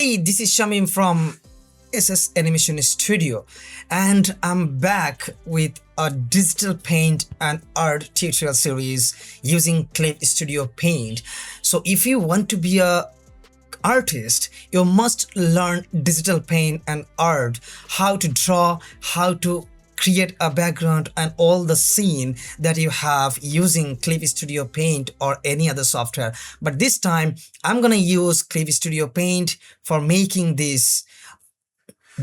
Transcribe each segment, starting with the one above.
Hey, this is Shamim from SS Animation Studio, and I'm back with a digital paint and art tutorial series using Clip Studio Paint. So if you want to be a artist, you must learn digital paint and art, how to draw, how to create a background and all the scene that you have using Clip Studio Paint or any other software. But this time I'm gonna use Clip Studio Paint for making this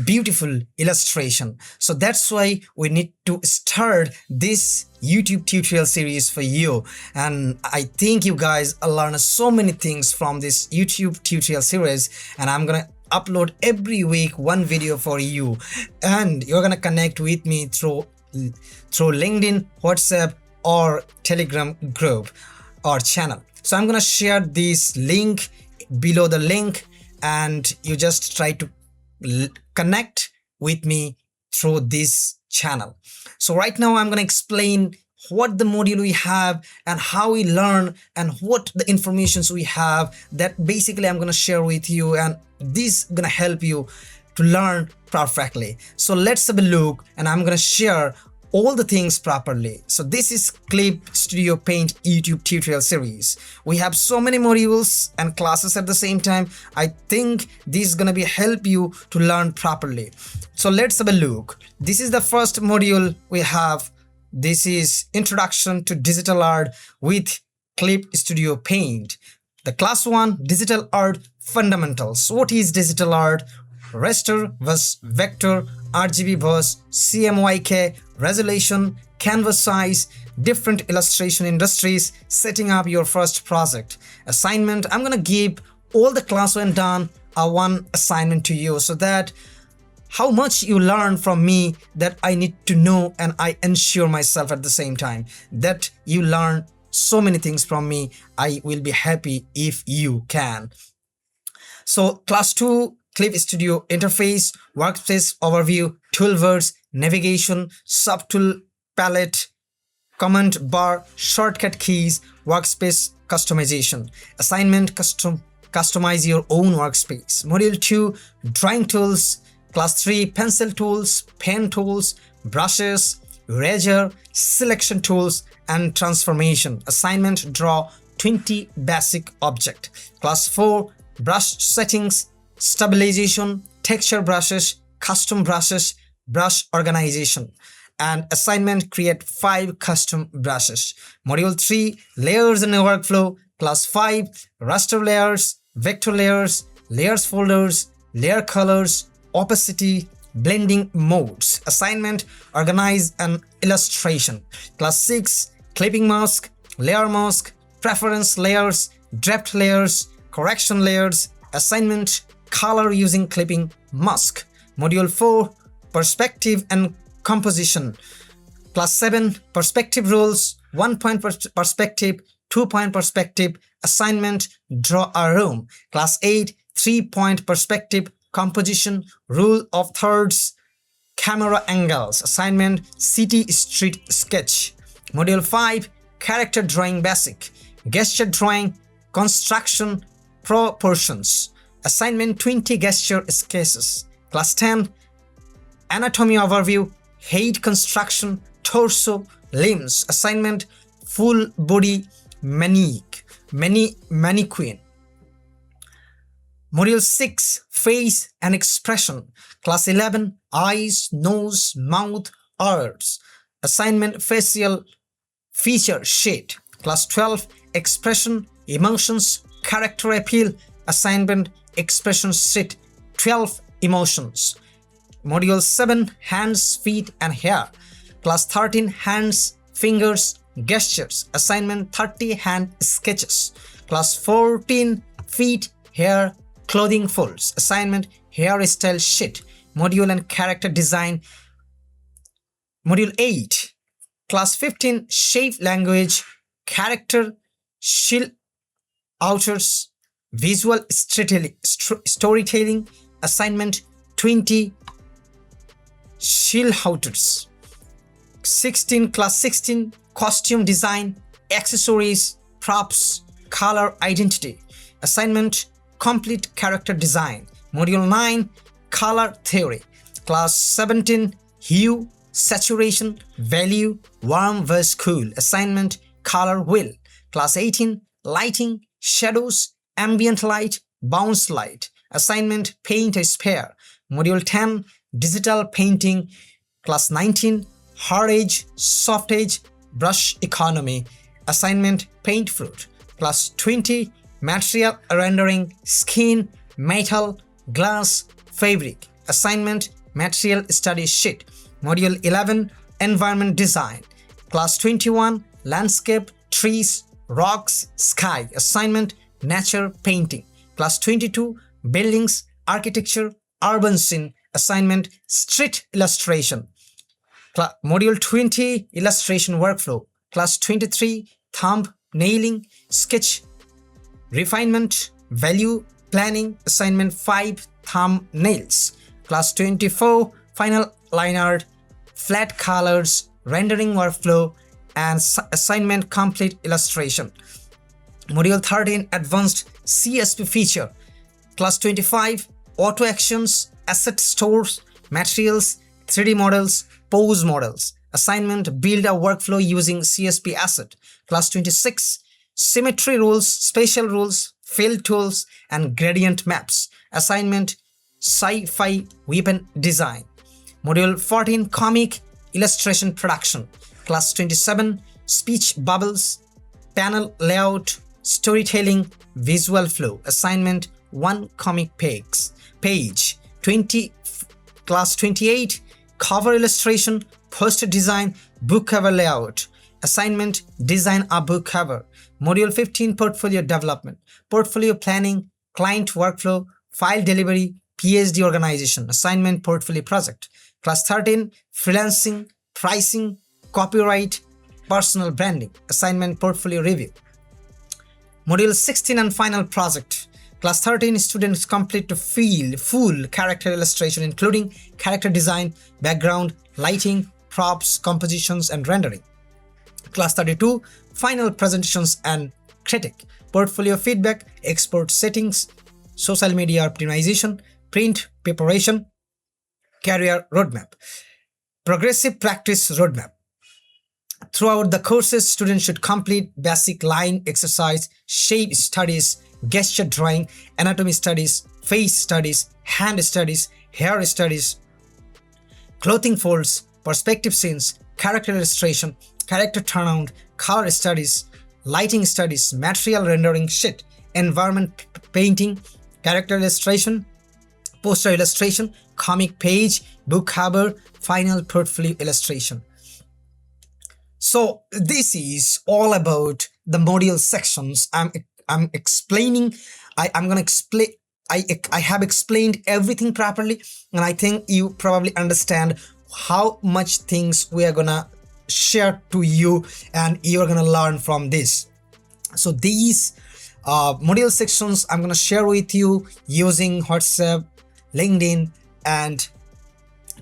beautiful illustration. So that's why we need to start this YouTube tutorial series for you, and I think you guys learn so many things from this YouTube tutorial series, and I'm gonna upload every week one video for you, and you're gonna connect with me through LinkedIn, WhatsApp or Telegram group or channel. So I'm gonna share this link below the link, and you just try to connect with me through this channel. So right now I'm going to explain what the module we have and how we learn and what the informations we have that basically I'm going to share with you, and this is going to help you to learn perfectly. So let's have a look, and I'm going to share all the things properly. So this is Clip Studio Paint YouTube tutorial series. We have so many modules and classes at the same time. I think this is gonna be help you to learn properly. So let's have a look. This is the first module we have. This is Introduction to Digital Art with Clip Studio Paint. The class 1, Digital Art Fundamentals. What is digital art? Raster versus vector, RGB versus CMYK, resolution, canvas size, different illustration industries, setting up your first project. Assignment, I'm gonna give all the class when done a one assignment to you, so that how much you learn from me that I need to know, and I ensure myself at the same time that you learn so many things from me. I will be happy if you can. So class 2, Clip Studio Interface, Workspace Overview, Toolbars, Navigation, Subtool Palette, Command Bar, Shortcut Keys, Workspace Customization. Assignment, customize your own workspace. Module 2, Drawing Tools. Class 3, Pencil Tools, Pen Tools, Brushes, Eraser, Selection Tools, and Transformation. Assignment, draw 20 basic object. Class 4, Brush Settings, Stabilization, Texture Brushes, Custom Brushes, Brush Organization. And assignment, create 5 custom brushes. Module 3, Layers and Workflow. Class 5, Raster Layers, Vector Layers, Layers Folders, Layer Colors, Opacity, Blending Modes. Assignment, organize an illustration. Class 6, Clipping Mask, Layer Mask, Preference Layers, Draft Layers, Correction Layers. Assignment, color using clipping mask. Module 4, Perspective and Composition. Class 7, Perspective Rules, 1-point perspective, 2-point perspective. Assignment, draw a room. Class 8, 3-point perspective, composition, rule of thirds, camera angles. Assignment, city street sketch. Module 5, Character Drawing Basic, gesture drawing, construction, proportions. Assignment, 20 gesture sketches. Class 10, Anatomy Overview, Head Construction, Torso, Limbs. Assignment, full body mannequin. Module 6, Face and Expression. Class 11, Eyes, Nose, Mouth, Ears. Assignment, facial feature shade. Class 12, Expression, Emotions, Character Appeal. Assignment, Expression sheet, 12 emotions. Module 7, Hands, Feet and Hair. Class 13, Hands, Fingers, Gestures. Assignment, 30 hand sketches. Class 14, Feet, Hair, Clothing folds. Assignment, hairstyle sheet. Module and character design. Module 8, Class 15, Shape Language, Character, Shield Outers, Visual Storytelling. Assignment, 20 Schillhouters. 16, Class 16, Costume Design, Accessories, Props, Color Identity. Assignment, Complete Character Design. Module 9, color theory. Class 17, hue, saturation, value, warm versus cool. Assignment, color wheel. Class 18, lighting, shadows, ambient light, bounce light. Assignment, paint a sphere. Module 10, digital painting. Class 19, hard edge, soft edge, brush economy. Assignment, paint fruit. Class 20, material rendering, skin, metal, glass, fabric. Assignment, material studies sheet. Module 11, environment design. Class 21, landscape, trees, rocks, sky. Assignment, nature painting. Class 22, buildings, architecture, urban scene. Assignment, street illustration. Module 20, illustration workflow. Class 23, thumb nailing, sketch, refinement, value planning. Assignment, 5 thumbnails. Class 24, final line art, flat colors, rendering workflow, and assignment, complete illustration. Module 13, advanced CSP feature. Class 25, auto actions, asset stores, materials, 3D models, pose models. Assignment, build a workflow using CSP asset. Class 26, symmetry rules, spatial rules, fill tools, and gradient maps. Assignment, sci-fi weapon design. Module 14, comic illustration production. Class 27, speech bubbles, panel layout, storytelling, visual flow. Assignment, 1 comic page. 20, class 28, cover illustration, poster design, book cover layout. Assignment, design a book cover. Module 15, portfolio development, portfolio planning, client workflow, file delivery, PhD organization. Assignment, portfolio project. Class 13, freelancing, pricing, copyright, personal branding. Assignment, portfolio review. Module 16 and final project. Class 13, students complete to full character illustration including character design, background, lighting, props, compositions, and rendering. Class 32, final presentations and critic, portfolio feedback, export settings, social media optimization, print preparation, career roadmap, progressive practice roadmap. Throughout the courses, students should complete basic line exercise, shape studies, gesture drawing, anatomy studies, face studies, hand studies, hair studies, clothing folds, perspective scenes, character illustration, character turnaround, color studies, lighting studies, material rendering sheet, environment painting, character illustration, poster illustration, comic page, book cover, final portfolio illustration. So this is all about the module sections. I'm explaining. I'm gonna explain. I have explained everything properly, and I think you probably understand how much things we are gonna share to you, and you are gonna learn from this. So these module sections I'm gonna share with you using WhatsApp, LinkedIn, and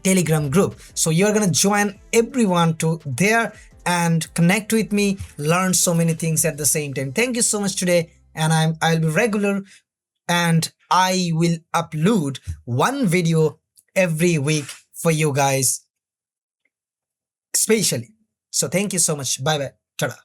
Telegram group. So you're gonna join everyone to there and connect with me, learn so many things at the same time. Thank you so much today, and I'll be regular, and I will upload one video every week for you guys, especially. So thank you so much. Bye bye. Ta-da.